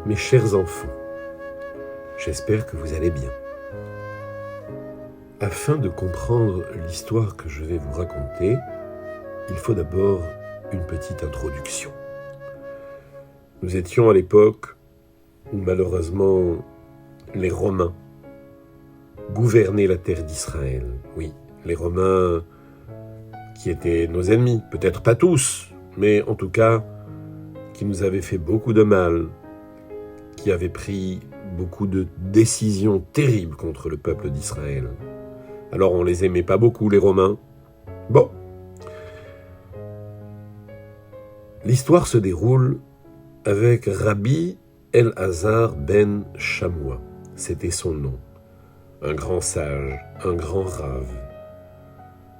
Mes chers enfants, j'espère que vous allez bien. Afin de comprendre l'histoire que je vais vous raconter, il faut d'abord une petite introduction. Nous étions à l'époque où malheureusement les Romains gouvernaient la terre d'Israël. Oui, les Romains qui étaient nos ennemis, peut-être pas tous, mais en tout cas qui nous avaient fait beaucoup de mal, qui avaient pris beaucoup de décisions terribles contre le peuple d'Israël. Alors on les aimait pas beaucoup, les Romains. Bon. L'histoire se déroule avec Rabbi Elazar ben Shammua. C'était son nom. Un grand sage, un grand rave.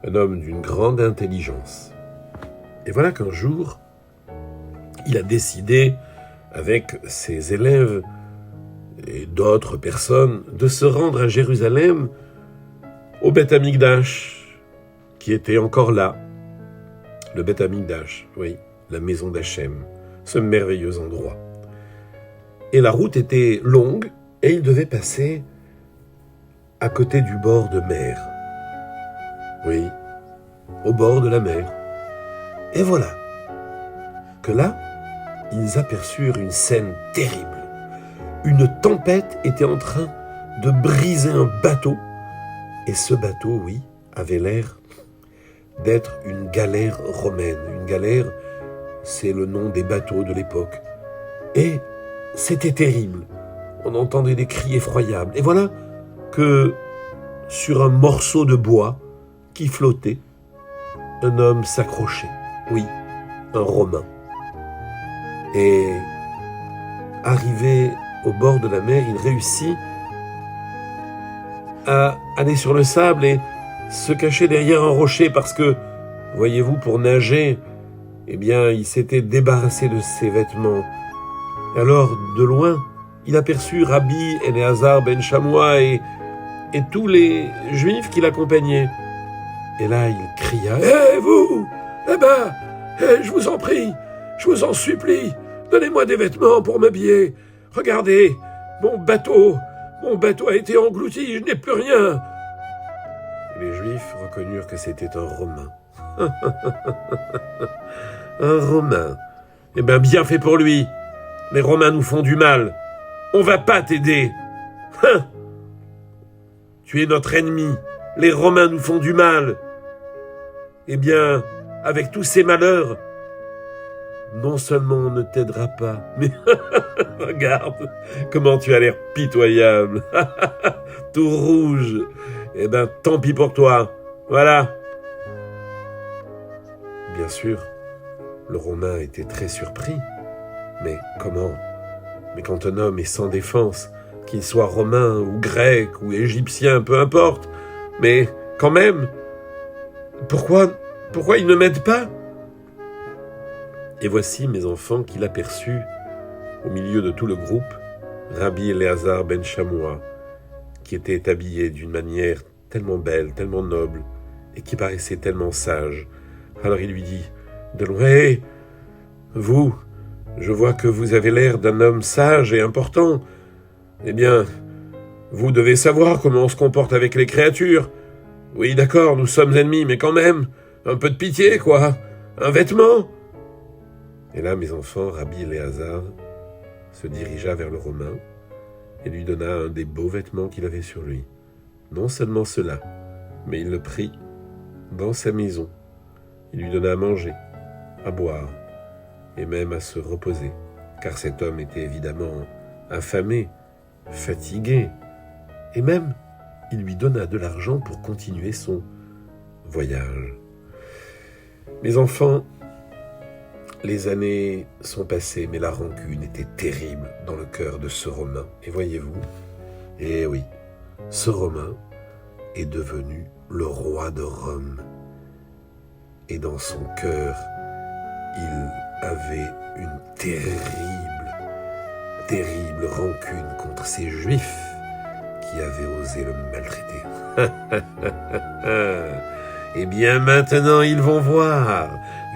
Un homme d'une grande intelligence. Et voilà qu'un jour, il a décidé, avec ses élèves et d'autres personnes, de se rendre à Jérusalem, au Beth Amikdash, qui était encore là. Le Beth Amikdash, oui, la maison d'Hachem, ce merveilleux endroit. Et la route était longue, et il devait passer à côté du bord de mer. Oui, au bord de la mer. Et voilà que là, ils aperçurent une scène terrible. Une tempête était en train de briser un bateau. Et ce bateau, oui, avait l'air d'être une galère romaine. Une galère, c'est le nom des bateaux de l'époque. Et c'était terrible. On entendait des cris effroyables. Et voilà que sur un morceau de bois qui flottait, un homme s'accrochait. Oui, un Romain. Et arrivé au bord de la mer, il réussit à aller sur le sable et se cacher derrière un rocher parce que, voyez-vous, pour nager, eh bien, il s'était débarrassé de ses vêtements. Et alors, de loin, il aperçut Rabbi Elazar ben Shammua et tous les Juifs qui l'accompagnaient. Et là, il cria « Hé, vous! Je vous en prie, je vous en supplie, donnez-moi des vêtements pour m'habiller. Regardez, mon bateau a été englouti, je n'ai plus rien. » Les Juifs reconnurent que c'était un Romain. Un Romain. Eh bien, bien fait pour lui. Les Romains nous font du mal. On va pas t'aider. Tu es notre ennemi. Les Romains nous font du mal. Eh bien, avec tous ces malheurs, non seulement on ne t'aidera pas, mais regarde comment tu as l'air pitoyable, tout rouge. Eh ben, tant pis pour toi. Voilà. Bien sûr, le Romain était très surpris. Mais comment ? Mais quand un homme est sans défense, qu'il soit romain ou grec ou égyptien, peu importe, mais quand même, pourquoi il ne m'aide pas ? Et voici, mes enfants, qu'il aperçut, au milieu de tout le groupe, Rabbi Elazar ben Shammua, qui était habillé d'une manière tellement belle, tellement noble, et qui paraissait tellement sage. Alors il lui dit, de loin, hey, vous, je vois que vous avez l'air d'un homme sage et important. Eh bien, vous devez savoir comment on se comporte avec les créatures. Oui, d'accord, nous sommes ennemis, mais quand même, un peu de pitié, quoi. Un vêtement. Et là, mes enfants, Rabbi Elazar se dirigea vers le Romain et lui donna un des beaux vêtements qu'il avait sur lui. Non seulement cela, mais il le prit dans sa maison. Il lui donna à manger, à boire, et même à se reposer, car cet homme était évidemment affamé, fatigué, et même il lui donna de l'argent pour continuer son voyage. Mes enfants, les années sont passées, mais la rancune était terrible dans le cœur de ce Romain. Et voyez-vous, eh oui, ce Romain est devenu le roi de Rome. Et dans son cœur, il avait une terrible rancune contre ces Juifs qui avaient osé le maltraiter. Eh bien maintenant ils vont voir,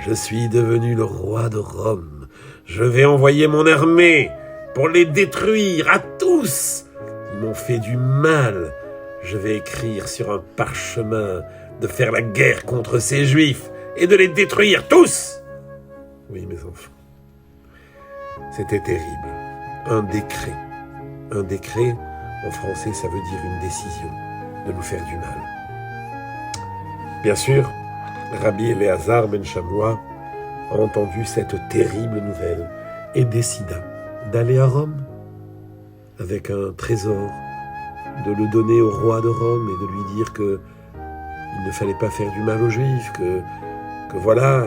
je suis devenu le roi de Rome. Je vais envoyer mon armée pour les détruire à tous. Ils m'ont fait du mal. Je vais écrire sur un parchemin de faire la guerre contre ces Juifs et de les détruire tous. Oui, mes enfants, c'était terrible. Un décret. Un décret, en français, ça veut dire une décision de nous faire du mal. Bien sûr, Rabbi Éléazar ben Shamoua a entendu cette terrible nouvelle et décida d'aller à Rome avec un trésor, de le donner au roi de Rome et de lui dire que il ne fallait pas faire du mal aux Juifs, que voilà,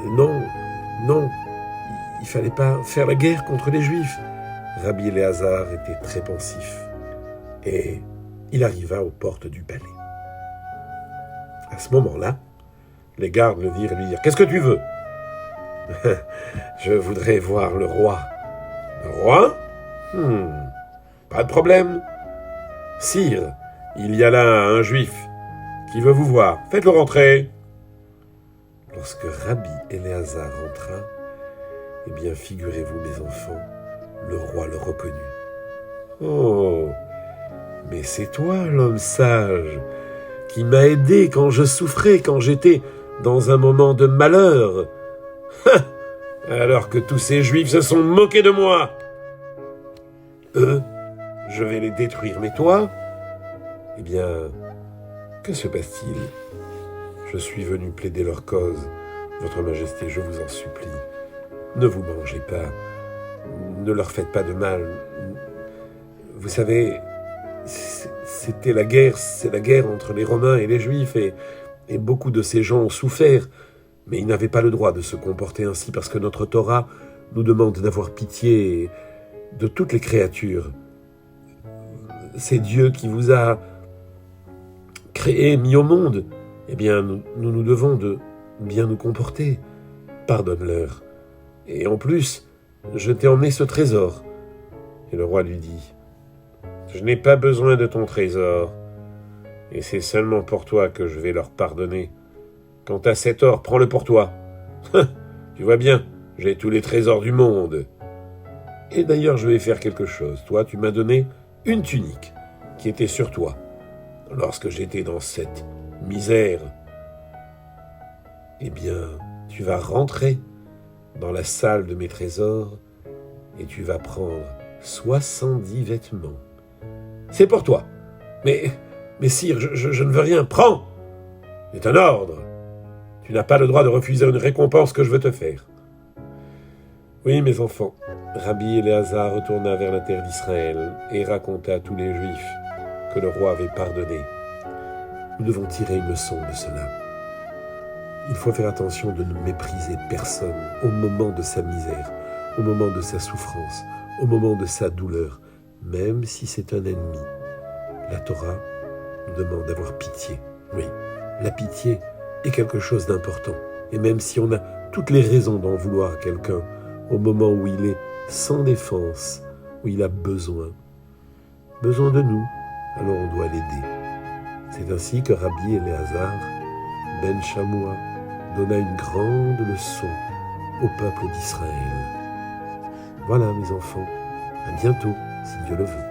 non, il fallait pas faire la guerre contre les Juifs. Rabbi Éléazar était très pensif et il arriva aux portes du palais. À ce moment-là, les gardes le virent et lui dirent « Qu'est-ce que tu veux ?»« Je voudrais voir le roi. »« Le roi ? Pas de problème. Sire, il y a là un juif qui veut vous voir. Faites-le rentrer. » Lorsque Rabbi Éléazar rentra, eh bien, figurez-vous, mes enfants, le roi le reconnut. « Oh, mais c'est toi, l'homme sage, qui m'a aidé quand je souffrais, quand j'étais dans un moment de malheur. Alors que tous ces Juifs se sont moqués de moi. Eux, je vais les détruire, mais toi, eh bien, que se passe-t-il ? Je suis venu plaider leur cause. Votre Majesté, je vous en supplie, ne vous mangez pas, ne leur faites pas de mal. Vous savez, c'était la guerre, c'est la guerre entre les Romains et les Juifs, et beaucoup de ces gens ont souffert, mais ils n'avaient pas le droit de se comporter ainsi parce que notre Torah nous demande d'avoir pitié de toutes les créatures. C'est Dieu qui vous a créé, mis au monde. Eh bien, nous devons de bien nous comporter. Pardonne-leur. Et en plus, je t'ai emmené ce trésor. Et le roi lui dit, « Je n'ai pas besoin de ton trésor, et c'est seulement pour toi que je vais leur pardonner. Quant à cet or, prends-le pour toi. Tu vois bien, j'ai tous les trésors du monde. Et d'ailleurs, je vais faire quelque chose. Toi, tu m'as donné une tunique qui était sur toi lorsque j'étais dans cette misère. Eh bien, tu vas rentrer dans la salle de mes trésors et tu vas prendre 70 vêtements. C'est pour toi. Mais sire, je ne veux rien. Prends! C'est un ordre. Tu n'as pas le droit de refuser une récompense que je veux te faire. » Oui, mes enfants, Rabbi Éléazar retourna vers la terre d'Israël et raconta à tous les Juifs que le roi avait pardonné. Nous devons tirer une leçon de cela. Il faut faire attention de ne mépriser personne au moment de sa misère, au moment de sa souffrance, au moment de sa douleur, même si c'est un ennemi. La Torah nous demande d'avoir pitié. Oui, la pitié est quelque chose d'important. Et même si on a toutes les raisons d'en vouloir à quelqu'un, au moment où il est sans défense, où il a besoin de nous, alors on doit l'aider. C'est ainsi que Rabbi Éléazar ben Shamoua donna une grande leçon au peuple d'Israël. Voilà, mes enfants, à bientôt, si Dieu le veut.